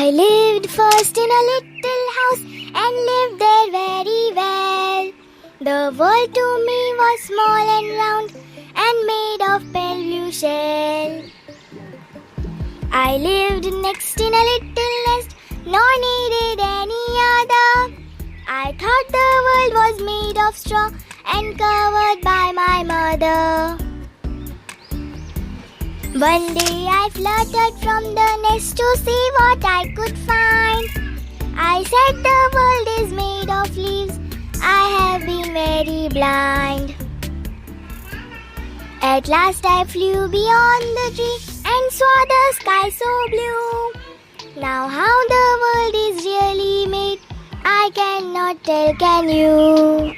I lived first in a little house and lived there very well. The world to me was small and round and made of pale blue shell. I lived next in a little nest, nor needed any other. I thought the world was made of straw and covered by my mother. One day I fluttered from the nest to see what I could find. I said the world is made of leaves, I have been very blind. At last I flew beyond the tree and saw the sky so blue. Now how the world is really made, I cannot tell, can you?